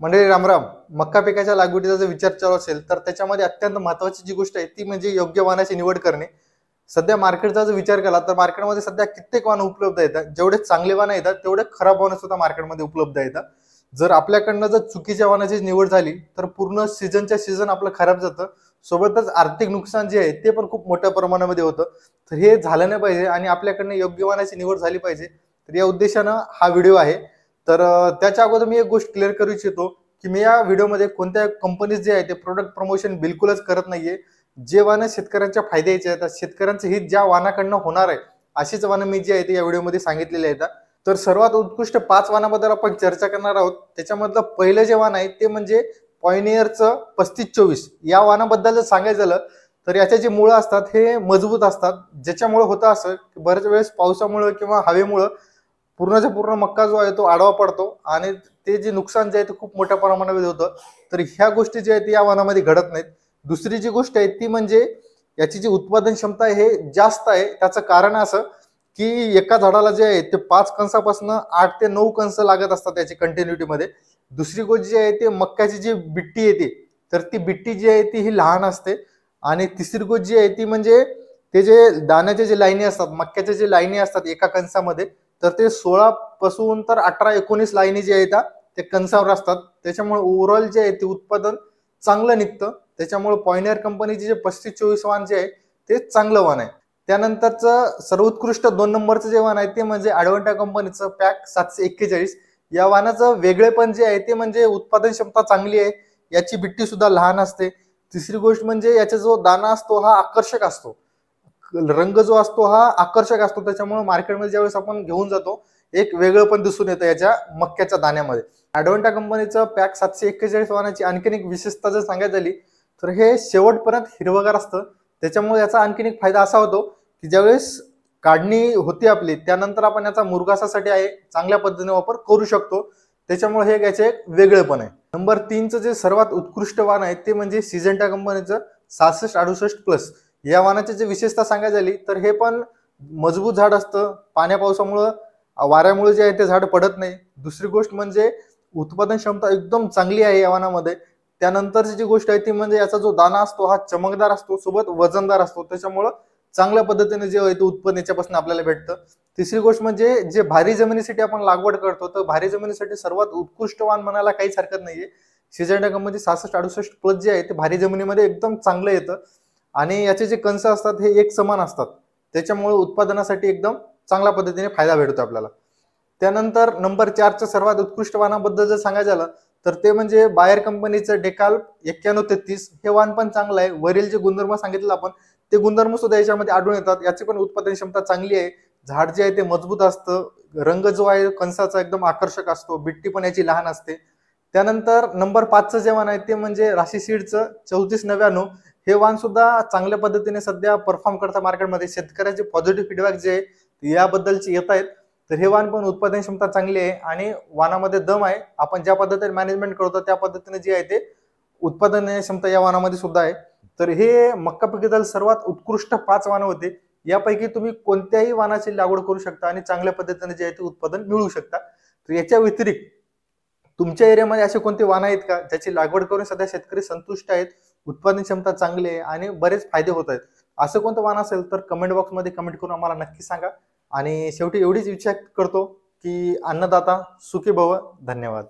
मंडळी रामराम. मक्का पिकाच्या लागवडीचा जर विचार चालू असेल तर त्याच्यामध्ये अत्यंत महत्त्वाची जी गोष्ट आहे ती म्हणजे योग्य वाणाची निवड करणे. सध्या मार्केटचा जर विचार केला तर मार्केटमध्ये सध्या कित्येक वाहन उपलब्ध आहेत. जेवढे चांगले वाहन येतात तेवढे खराब वाहन सुद्धा मार्केटमध्ये उपलब्ध आहेत. जर आपल्याकडनं जर चुकीच्या वाहनाची निवड झाली तर पूर्ण सीझनच्या सीझन आपलं खराब जातं. सोबतच आर्थिक नुकसान जे आहे ते पण खूप मोठ्या प्रमाणामध्ये होतं. तर हे झालं नाही पाहिजे आणि आपल्याकडनं योग्य वाहनाची निवड झाली पाहिजे. तर या उद्देशानं हा व्हिडिओ आहे. तर त्याच्या अगोदर मी एक गोष्ट क्लिअर करू इच्छितो की मी या व्हिडिओमध्ये कोणत्या कंपनीज जे आहे ते प्रोडक्ट प्रमोशन बिलकुलच करत नाहीये. जे वाहनं शेतकऱ्यांच्या फायद्याचे आहेत, शेतकऱ्यांचं हित ज्या वाहनाकडनं होणार आहे अशीच वाहनं मी जी आहे ते या व्हिडिओमध्ये सांगितलेली आहेत. तर सर्वात उत्कृष्ट 5 वाहनाबद्दल आपण चर्चा करणार आहोत. त्याच्यामधलं पहिलं जे वाहन आहे ते म्हणजे पॉयनियरचं 3524 या वाहनाबद्दल जर सांगायचं झालं तर याचे जे मुळं असतात हे मजबूत असतात, ज्याच्यामुळे होतं असं की बऱ्याच वेळेस पावसामुळे किंवा हवेमुळे पूर्णच्या पूर्ण मक्का जो आहे तो आडवा पडतो आणि ते जे नुकसान जे आहे ते खूप मोठ्या प्रमाणामध्ये होतं. तर ह्या गोष्टी ज्या आहेत या वाहनामध्ये घडत नाहीत. दुसरी जी गोष्ट आहे ती म्हणजे याची जी उत्पादन क्षमता आहे हे जास्त आहे. त्याचं कारण असं की एका झाडाला जे आहे ते 5 कणसापासून 8 ते 9 कणस लागत असतात त्याची कंटिन्युटीमध्ये. दुसरी गोष्ट जी आहे ते मक्याची जी बिट्टी येते तर ती बिट्टी जी आहे ती ही लहान असते. आणि तिसरी गोष्ट जी आहे ती म्हणजे ते जे दाण्याचे जे लाईनी असतात, मक्याचे जे लाईनी असतात एका कणसामध्ये, तर ते 16 पासून तर 18-19 लाईनी जे आहेत ते कणसावर असतात. त्याच्यामुळे ओव्हरऑल जे आहे ते उत्पादन चांगलं निघतं. त्याच्यामुळे पॉयनियर कंपनीचे जे 3524 वाहन जे आहे ते चांगलं वाहन आहे. त्यानंतरचं सर्वोत्कृष्ट 2 नंबरचं जे वाहन आहे ते म्हणजे अडवंटा कंपनीचं पॅक 741. या वाहनाचं वेगळेपण जे आहे ते म्हणजे उत्पादन क्षमता चांगली आहे. याची बिट्टी सुद्धा लहान असते. तिसरी गोष्ट म्हणजे याचा जो दाना असतो हा आकर्षक असतो. रंग जो असतो हा आकर्षक असतो. त्याच्यामुळे मार्केटमध्ये ज्यावेळेस आपण घेऊन जातो एक वेगळं पण दिसून येतं याच्या मक्याच्या दाण्यामध्ये. अडवंटा कंपनीचं पॅक 741 वाहनाची आणखीन एक विशेषता जर सांगायची झाली तर हे शेवटपर्यंत हिरवगार असतं. त्याच्यामुळे याचा आणखीन एक फायदा असा होतो की ज्यावेळेस काढणी होती आपली त्यानंतर आपण याचा मुरघासासाठी आहे चांगल्या पद्धतीने वापर करू शकतो. त्याच्यामुळे हे याचे एक वेगळेपण आहे. नंबर 3चं जे सर्वात उत्कृष्ट वाहन आहे ते म्हणजे सिजेंटा कंपनीचं 6668 प्लस. या वाहनाची जी विशेषता सांगायची झाली तर हे पण मजबूत झाड असतं. पाण्या पावसामुळं वाऱ्यामुळे जे आहे ते झाड पडत नाही. दुसरी गोष्ट म्हणजे उत्पादन क्षमता एकदम चांगली आहे या वाहनामध्ये. त्यानंतरची जी गोष्ट आहे ती म्हणजे याचा जो दाना असतो हा चमकदार असतो, सोबत वजनदार असतो. त्याच्यामुळं चांगल्या पद्धतीने जे आहे ते उत्पन्न याच्यापासून आपल्याला भेटतं. तिसरी गोष्ट म्हणजे जे भारी जमिनीसाठी आपण लागवड करतो तर भारी जमिनीसाठी सर्वात उत्कृष्ट वाहन म्हणायला काहीच हरकत नाहीये. सिजेंटा कंपनी 6668 प्लस जे आहे ते भारी जमिनीमध्ये एकदम चांगलं येतं आणि याचे जे कंस असतात हे एक समान असतात. त्याच्यामुळे उत्पादनासाठी एकदम चांगल्या पद्धतीने फायदा भेटतो आपल्याला. त्यानंतर नंबर 4च्या सर्वात उत्कृष्ट वाहनाबद्दल जर सांगायचं झालं तर ते म्हणजे बायर कंपनीचं डेकाल 9133. हे वाहन पण चांगलं आहे. वरील जे गुणधर्म सांगितलं आपण ते गुणधर्म सुद्धा याच्यामध्ये आढळून येतात. याची पण उत्पादन क्षमता चांगली आहे. झाड जे आहे ते मजबूत असतं. रंग जो आहे कणसाचा एकदम आकर्षक असतो. बिट्टी पण याची लहान असते. त्यानंतर नंबर 5चं जे वाहन आहे ते म्हणजे राशी सीडचं 3499. हे वाहन सुद्धा चांगल्या पद्धतीने सध्या परफॉर्म करतं मार्केटमध्ये. शेतकऱ्याचे पॉझिटिव्ह फीडबॅक जे आहे याबद्दलचे येत आहेत. तर हे वाहन पण उत्पादन क्षमता चांगली आहे आणि वाहनामध्ये दम आहे. आपण ज्या पद्धतीने मॅनेजमेंट करतो त्या पद्धतीने जे आहे ते उत्पादन क्षमता या वाहनामध्ये सुद्धा आहे. तर हे मक्का पिकातील सर्वात उत्कृष्ट 5 वाहनं होते. यापैकी तुम्ही कोणत्याही वाहनाची लागवड करू शकता आणि चांगल्या पद्धतीने जे आहे ते उत्पादन मिळवू शकता. तर याच्या व्यतिरिक्त तुमच्या एरियामध्ये असे कोणते वाहन आहेत का ज्याची लागवड करून सध्या शेतकरी संतुष्ट आहेत, उत्पादन क्षमता चांगली आहे आणि बरेच फायदे होत आहेत? असं कोणतं वाहन असेल तर कमेंट बॉक्समध्ये कमेंट करून आम्हाला नक्की सांगा. आणि शेवटी एवढीच इच्छा करतो की अन्नदाता सुखी भव. धन्यवाद.